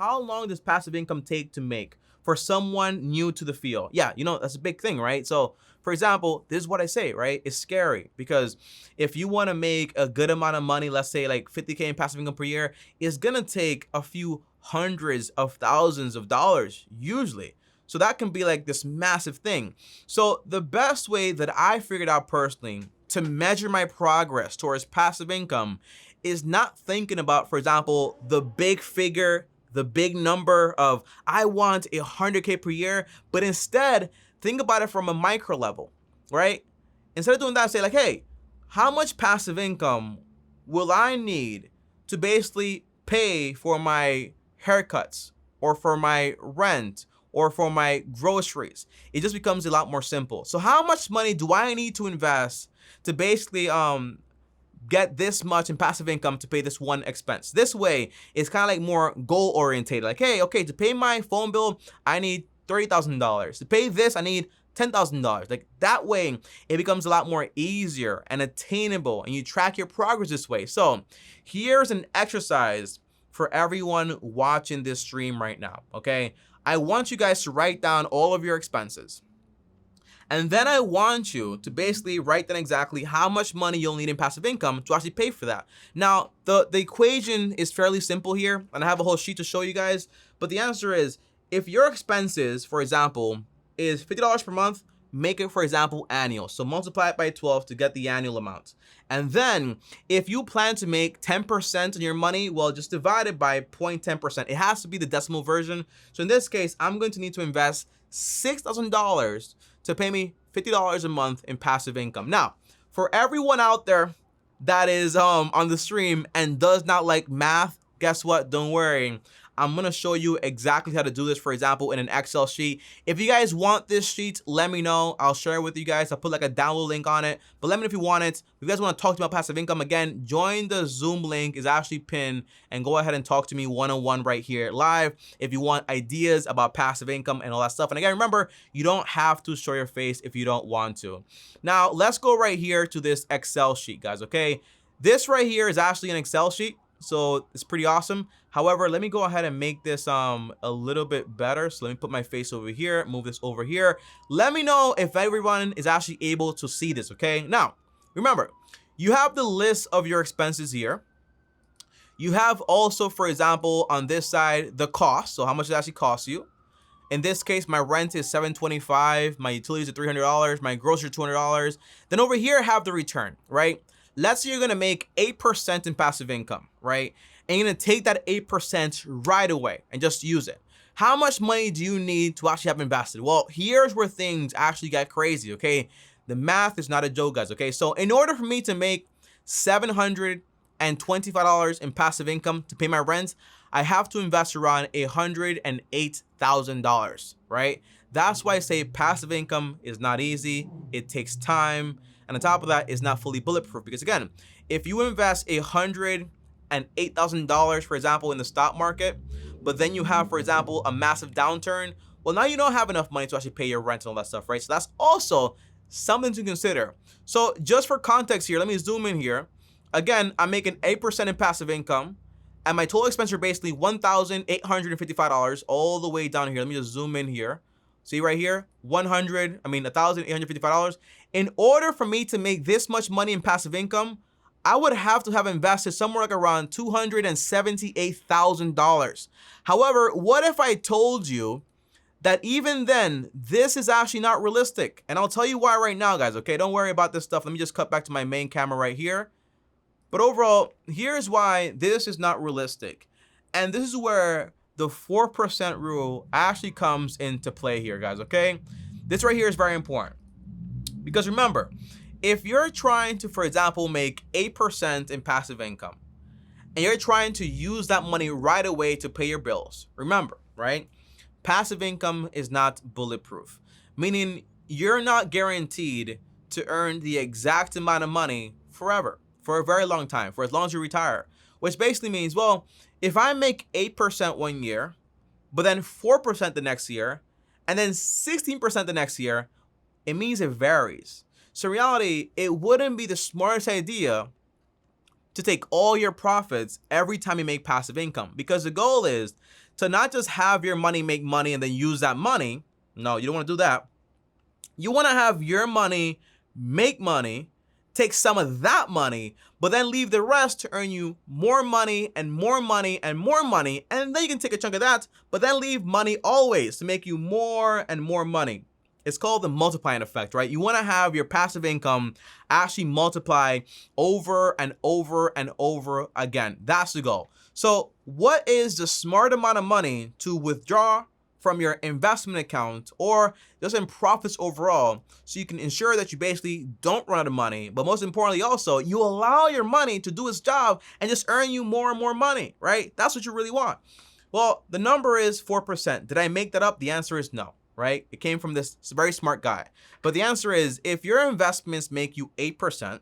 how long does passive income take to make for someone new to the field? Yeah, that's a big thing, right? So for example, this is what I say, right? It's scary because if you want to make a good amount of money, let's say like 50K in passive income per year, it's going to take a few hundreds of thousands of dollars usually. So that can be like this massive thing. So the best way that I figured out personally to measure my progress towards passive income is not thinking about, for example, the big figure, the big number of I want 100K per year, but instead think about it from a micro level, right? Instead of doing that, say like, hey, how much passive income will I need to basically pay for my haircuts or for my rent or for my groceries? It just becomes a lot more simple. So how much money do I need to invest to basically get this much in passive income to pay this one expense? This way, it's kind of like more goal orientated. Like, hey, okay, to pay my phone bill, I need $30,000. To pay this, I need $10,000. Like that way, it becomes a lot more easier and attainable, and you track your progress this way. So here's an exercise for everyone watching this stream right now, okay? I want you guys to write down all of your expenses. And then I want you to basically write down exactly how much money you'll need in passive income to actually pay for that. Now, the equation is fairly simple here, and I have a whole sheet to show you guys, but the answer is, if your expenses, for example, is $50 per month, make it, for example, annual. So multiply it by 12 to get the annual amount. And then if you plan to make 10% on your money, well, just divide it by 0.10%. It has to be the decimal version. So in this case, I'm going to need to invest $6,000 to pay me $50 a month in passive income. Now, for everyone out there that is on the stream and does not like math, guess what? Don't worry. I'm going to show you exactly how to do this, for example, in an Excel sheet. If you guys want this sheet, let me know. I'll share it with you guys. I'll put like a download link on it. But let me know if you want it. If you guys want to talk to me about passive income, again, join the Zoom link. Is actually pinned. And go ahead and talk to me one-on-one right here live if you want ideas about passive income and all that stuff. And again, remember, you don't have to show your face if you don't want to. Now, let's go right here to this Excel sheet, guys, okay? This right here is actually an Excel sheet. So it's pretty awesome. However, let me go ahead and make this a little bit better. So let me put my face over here, move this over here. Let me know if everyone is actually able to see this, okay? Now, remember, you have the list of your expenses here. You have also, for example, on this side, the cost. So how much it actually costs you. In this case, my rent is $725, my utilities are $300, my groceries are $200. Then over here, I have the return, right? Let's say you're gonna make 8% in passive income, right? And you're gonna take that 8% right away and just use it. How much money do you need to actually have invested? Well, here's where things actually get crazy, okay? The math is not a joke, guys, okay? So in order for me to make $725 in passive income to pay my rent, I have to invest around $108,000, right? That's why I say passive income is not easy. It takes time. And on top of that, it's not fully bulletproof, because again, if you invest $108,000, for example, in the stock market, but then you have, for example, a massive downturn, well, now you don't have enough money to actually pay your rent and all that stuff, right? So that's also something to consider. So just for context here, let me zoom in here. Again, I'm making 8% in passive income, and my total expenses are basically $1,855 all the way down here. Let me just zoom in here. See right here, $1,855. In order for me to make this much money in passive income, I would have to have invested somewhere like around $278,000. However, what if I told you that even then, this is actually not realistic? And I'll tell you why right now, guys, okay? Don't worry about this stuff. Let me just cut back to my main camera right here. But overall, here's why this is not realistic. And this is where the 4% rule actually comes into play here, guys, okay? This right here is very important. Because remember, if you're trying to, for example, make 8% in passive income, and you're trying to use that money right away to pay your bills, remember, right? Passive income is not bulletproof, meaning you're not guaranteed to earn the exact amount of money forever, for a very long time, for as long as you retire, which basically means, well, if I make 8% one year, but then 4% the next year, and then 16% the next year, it means it varies. So in reality, it wouldn't be the smartest idea to take all your profits every time you make passive income, because the goal is to not just have your money make money and then use that money. No, you don't want to do that. You want to have your money make money, take some of that money, but then leave the rest to earn you more money and more money and more money. And then you can take a chunk of that, but then leave money always to make you more and more money. It's called the multiplying effect, right? You want to have your passive income actually multiply over and over and over again. That's the goal. So what is the smart amount of money to withdraw from your investment account or just in profits overall, so you can ensure that you basically don't run out of money, but most importantly also, you allow your money to do its job and just earn you more and more money, right? That's what you really want. Well, the number is 4%. Did I make that up? The answer is no, right? It came from this very smart guy. But the answer is, if your investments make you 8%,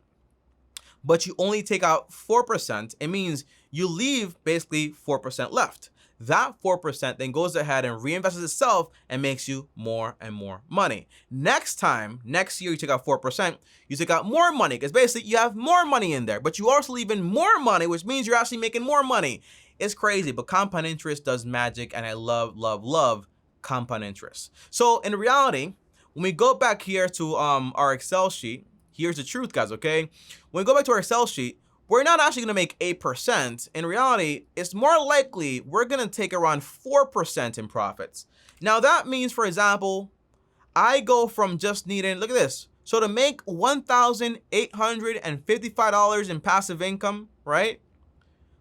but you only take out 4%, it means you leave basically 4% left. That 4% then goes ahead and reinvests itself and makes you more and more money. Next year, you take out 4%, you take out more money because basically you have more money in there, but you also leave in more money, which means you're actually making more money. It's crazy, but compound interest does magic, and I love, love, love compound interest. So in reality, when we go back here to our Excel sheet, here's the truth, guys, okay? When we go back to our Excel sheet, we're not actually gonna make 8%. In reality, it's more likely we're gonna take around 4% in profits. Now that means, for example, I go from just needing, look at this. So to make $1,855 in passive income, right?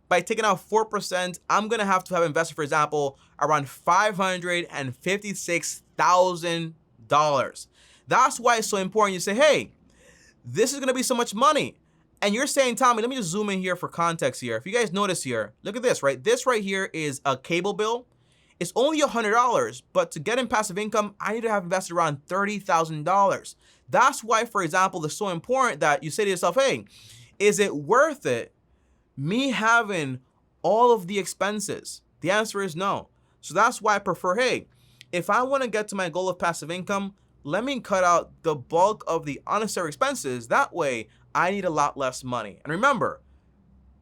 By taking out 4%, I'm gonna have to have invested, for example, around $556,000. That's why it's so important you say, hey, this is gonna be so much money. And you're saying, Tommy, let me just zoom in here for context here. If you guys notice here, look at this, right? This right here is a cable bill. It's only $100, but to get in passive income, I need to have invested around $30,000. That's why, for example, it's so important that you say to yourself, hey, is it worth it, me having all of the expenses? The answer is no. So that's why I prefer, hey, if I want to get to my goal of passive income, let me cut out the bulk of the unnecessary expenses. That way, I need a lot less money. And remember,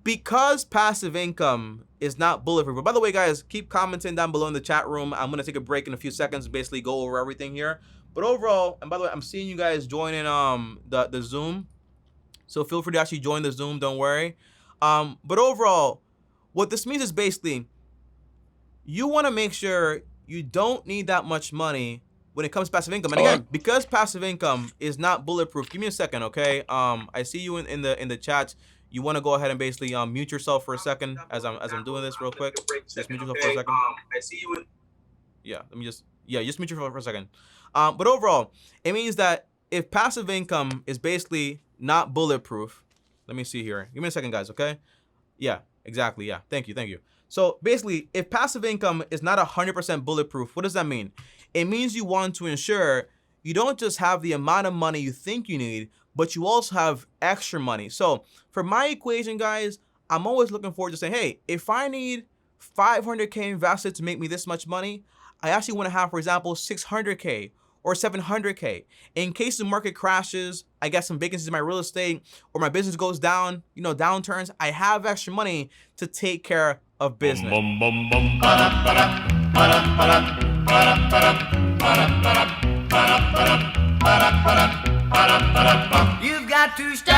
because passive income is not bulletproof. But by the way, guys, keep commenting down below in the chat room. I'm going to take a break in a few seconds and basically go over everything here. But overall, and by the way, I'm seeing you guys joining the Zoom. So feel free to actually join the Zoom, don't worry. But overall, what this means is basically, you want to make sure you don't need that much money when it comes to passive income. And again, because passive income is not bulletproof, give me a second, okay? I see you in the chat. You want to go ahead and basically mute yourself for a second as I'm doing this real quick. Just mute yourself for a second. I see you in. Yeah, let me just mute yourself for a second. But overall, it means that if passive income is basically not bulletproof, let me see here. Give me a second, guys, okay? Yeah, exactly. Yeah, thank you. So basically, if passive income is not 100% bulletproof, what does that mean? It means you want to ensure you don't just have the amount of money you think you need, but you also have extra money. So for my equation, guys, I'm always looking forward to saying, hey, if I need 500K invested to make me this much money, I actually want to have, for example, 600K or 700K. In case the market crashes, I get some vacancies in my real estate, or my business goes down, downturns, I have extra money to take care of business. You've got to stop.